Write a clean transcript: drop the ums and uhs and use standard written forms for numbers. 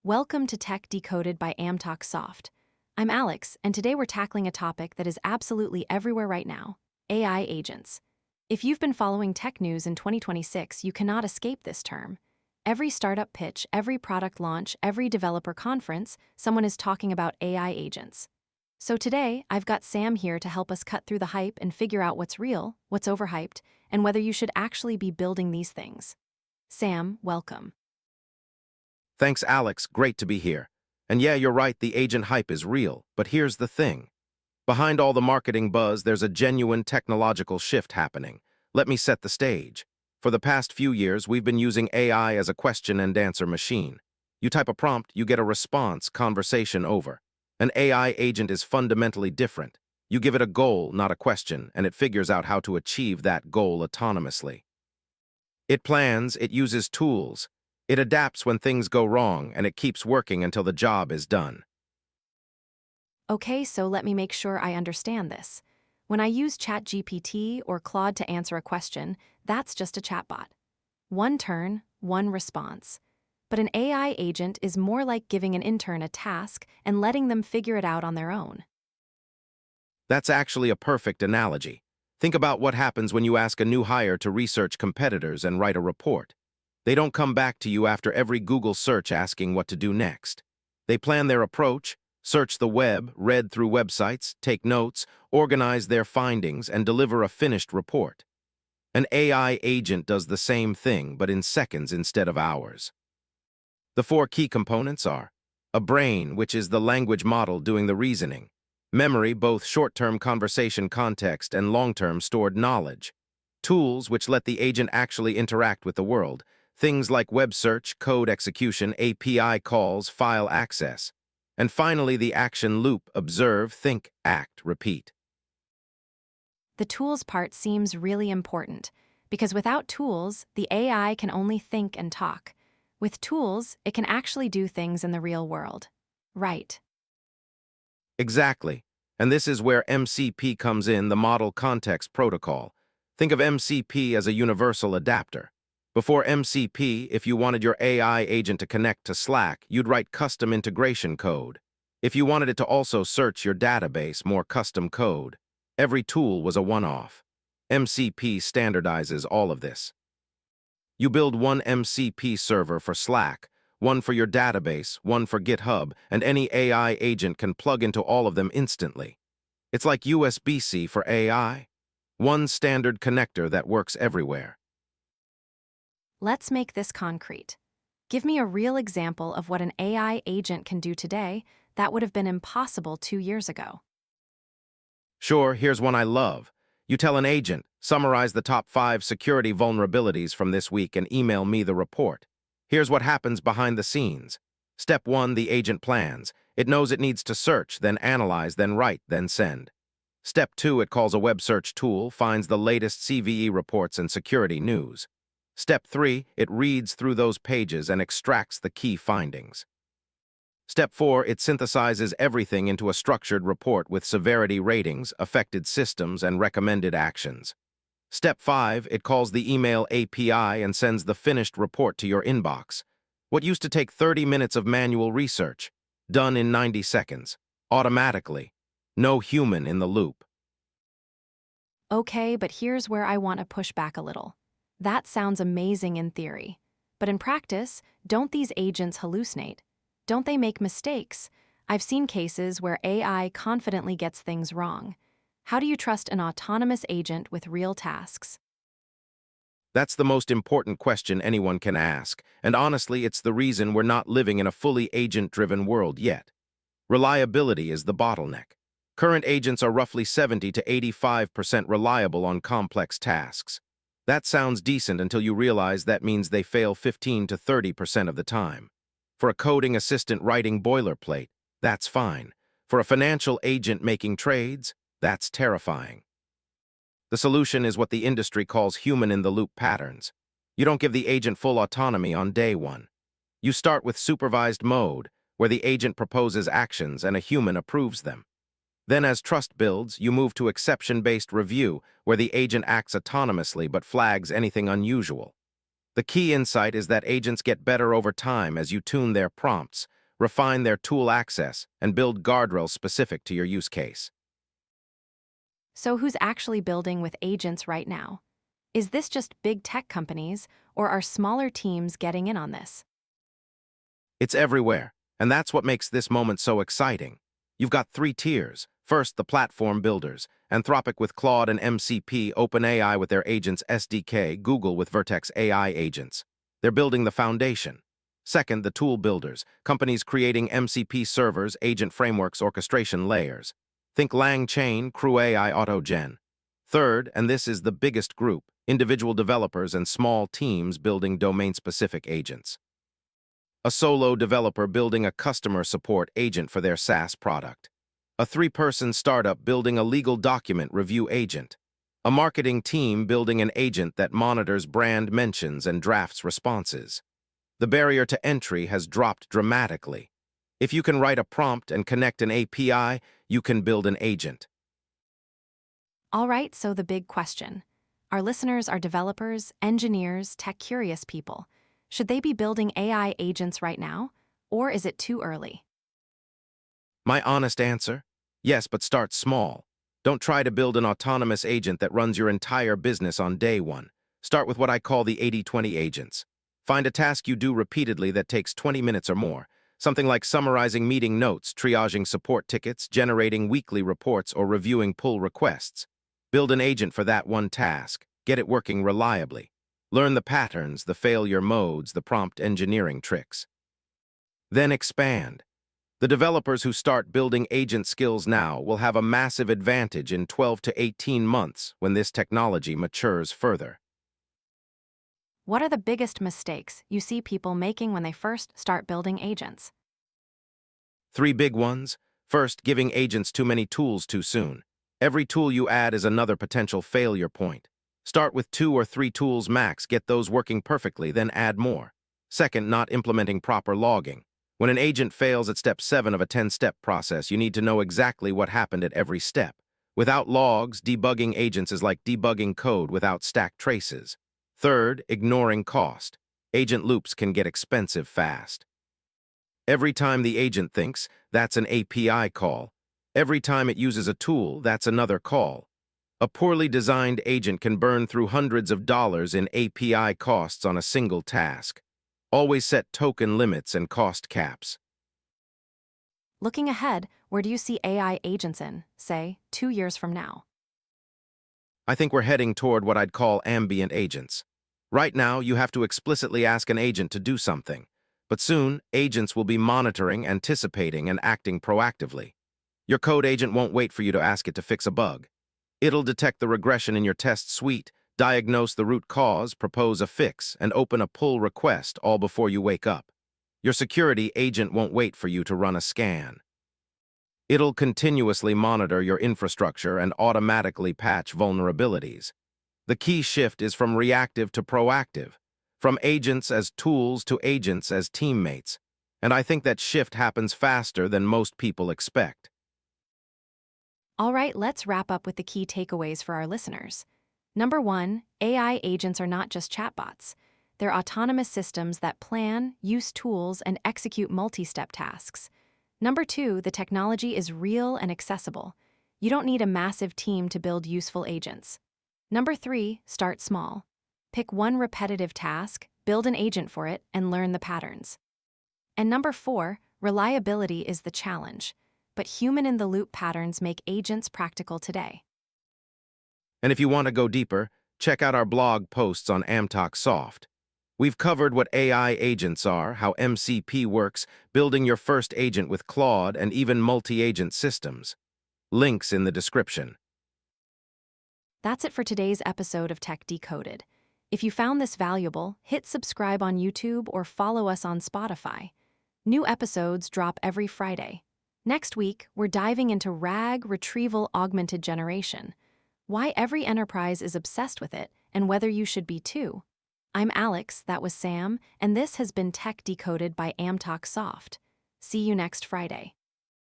Welcome to Tech Decoded by Amtalk Soft. I'm Alex, and today we're tackling a topic that is absolutely everywhere right now: AI agents. If you've been following tech news in 2026, you cannot escape this term. Every startup pitch, every product launch, every developer conference, someone is talking about AI agents. So today, I've got Sam here to help us cut through the hype and figure out what's real, what's overhyped, and whether you should actually be building these things. Sam, welcome. Thanks, Alex. Great to be here. And yeah, you're right, the agent hype is real. But here's the thing. Behind all the marketing buzz, there's a genuine technological shift happening. Let me set the stage. For the past few years, we've been using AI as a question and answer machine. You type a prompt, you get a response, conversation over. An AI agent is fundamentally different. You give it a goal, not a question, and it figures out how to achieve that goal autonomously. It plans, it uses tools. It adapts when things go wrong, and it keeps working until the job is done. Okay, so let me make sure I understand this. When I use ChatGPT or Claude to answer a question, that's just a chatbot. One turn, one response. But an AI agent is more like giving an intern a task and letting them figure it out on their own. That's actually a perfect analogy. Think about what happens when you ask a new hire to research competitors and write a report. They don't come back to you after every Google search asking what to do next. They plan their approach, search the web, read through websites, take notes, organize their findings, and deliver a finished report. An AI agent does the same thing, but in seconds instead of hours. The four key components are a brain, which is the language model doing the reasoning; memory, both short-term conversation context and long-term stored knowledge; tools, which let the agent actually interact with the world, things like web search, code execution, API calls, file access; and finally the action loop: observe, think, act, repeat. The tools part seems really important, because without tools, the AI can only think and talk. With tools, it can actually do things in the real world. Right. Exactly. And this is where MCP comes in, the Model Context Protocol. Think of MCP as a universal adapter. Before MCP, if you wanted your AI agent to connect to Slack, you'd write custom integration code. If you wanted it to also search your database, more custom code. Every tool was a one-off. MCP standardizes all of this. You build one MCP server for Slack, one for your database, one for GitHub, and any AI agent can plug into all of them instantly. It's like USB-C for AI. One standard connector that works everywhere. Let's make this concrete. Give me a real example of what an AI agent can do today that would have been impossible 2 years ago. Sure, here's one I love. You tell an agent, summarize the top 5 security vulnerabilities from this week and email me the report. Here's what happens behind the scenes. Step 1, the agent plans. It knows it needs to search, then analyze, then write, then send. Step 2, it calls a web search tool, finds the latest CVE reports and security news. Step 3, it reads through those pages and extracts the key findings. Step 4, it synthesizes everything into a structured report with severity ratings, affected systems, and recommended actions. Step 5, it calls the email API and sends the finished report to your inbox. What used to take 30 minutes of manual research, done in 90 seconds, automatically. No human in the loop. Okay, but here's where I want to push back a little. That sounds amazing in theory. But in practice, don't these agents hallucinate? Don't they make mistakes? I've seen cases where AI confidently gets things wrong. How do you trust an autonomous agent with real tasks? That's the most important question anyone can ask, and honestly, it's the reason we're not living in a fully agent-driven world yet. Reliability is the bottleneck. Current agents are roughly 70 to 85% reliable on complex tasks. That sounds decent until you realize that means they fail 15 to 30% of the time. For a coding assistant writing boilerplate, that's fine. For a financial agent making trades, that's terrifying. The solution is what the industry calls human-in-the-loop patterns. You don't give the agent full autonomy on day one. You start with supervised mode, where the agent proposes actions and a human approves them. Then as trust builds, you move to exception-based review, where the agent acts autonomously but flags anything unusual. The key insight is that agents get better over time as you tune their prompts, refine their tool access, and build guardrails specific to your use case. So who's actually building with agents right now? Is this just big tech companies, or are smaller teams getting in on this? It's everywhere, and that's what makes this moment so exciting. You've got three tiers. First, the platform builders, Anthropic with Claude and MCP, OpenAI with their agents SDK, Google with Vertex AI agents. They're building the foundation. Second, the tool builders, companies creating MCP servers, agent frameworks, orchestration layers. Think LangChain, Crew AI, AutoGen. Third, and this is the biggest group, individual developers and small teams building domain-specific agents. A solo developer building a customer support agent for their SaaS product. A three-person startup building a legal document review agent. A marketing team building an agent that monitors brand mentions and drafts responses. The barrier to entry has dropped dramatically. If you can write a prompt and connect an API, you can build an agent. All right, so the big question. Our listeners are developers, engineers, tech-curious people. Should they be building AI agents right now, or is it too early? My honest answer? Yes, but start small. Don't try to build an autonomous agent that runs your entire business on day one. Start with what I call the 80-20 agents. Find a task you do repeatedly that takes 20 minutes or more, something like summarizing meeting notes, triaging support tickets, generating weekly reports, or reviewing pull requests. Build an agent for that one task. Get it working reliably. Learn the patterns, the failure modes, the prompt engineering tricks. Then expand. The developers who start building agent skills now will have a massive advantage in 12 to 18 months when this technology matures further. What are the biggest mistakes you see people making when they first start building agents? Three big ones. First, giving agents too many tools too soon. Every tool you add is another potential failure point. Start with 2 or 3 tools max, get those working perfectly, then add more. Second, not implementing proper logging. When an agent fails at step 7 of a 10-step process, you need to know exactly what happened at every step. Without logs, debugging agents is like debugging code without stack traces. Third, ignoring cost. Agent loops can get expensive fast. Every time the agent thinks, that's an API call. Every time it uses a tool, that's another call. A poorly designed agent can burn through hundreds of dollars in API costs on a single task. Always set token limits and cost caps. Looking ahead, where do you see AI agents in, say, 2 years from now? I think we're heading toward what I'd call ambient agents. Right now, you have to explicitly ask an agent to do something. But soon, agents will be monitoring, anticipating, and acting proactively. Your code agent won't wait for you to ask it to fix a bug. It'll detect the regression in your test suite, diagnose the root cause, propose a fix, and open a pull request all before you wake up. Your security agent won't wait for you to run a scan. It'll continuously monitor your infrastructure and automatically patch vulnerabilities. The key shift is from reactive to proactive, from agents as tools to agents as teammates. And I think that shift happens faster than most people expect. All right, let's wrap up with the key takeaways for our listeners. Number 1, AI agents are not just chatbots. They're autonomous systems that plan, use tools, and execute multi-step tasks. Number 2, the technology is real and accessible. You don't need a massive team to build useful agents. Number 3, start small. Pick one repetitive task, build an agent for it, and learn the patterns. And number 4, reliability is the challenge. But human-in-the-loop patterns make agents practical today. And if you want to go deeper, check out our blog posts on Amtalk Soft. We've covered what AI agents are, how MCP works, building your first agent with Claude, and even multi-agent systems. Links in the description. That's it for today's episode of Tech Decoded. If you found this valuable, hit subscribe on YouTube or follow us on Spotify. New episodes drop every Friday. Next week, we're diving into RAG retrieval augmented generation, why every enterprise is obsessed with it, and whether you should be too. I'm Alex, that was Sam, and this has been Tech Decoded by Amtalk Soft. See you next Friday.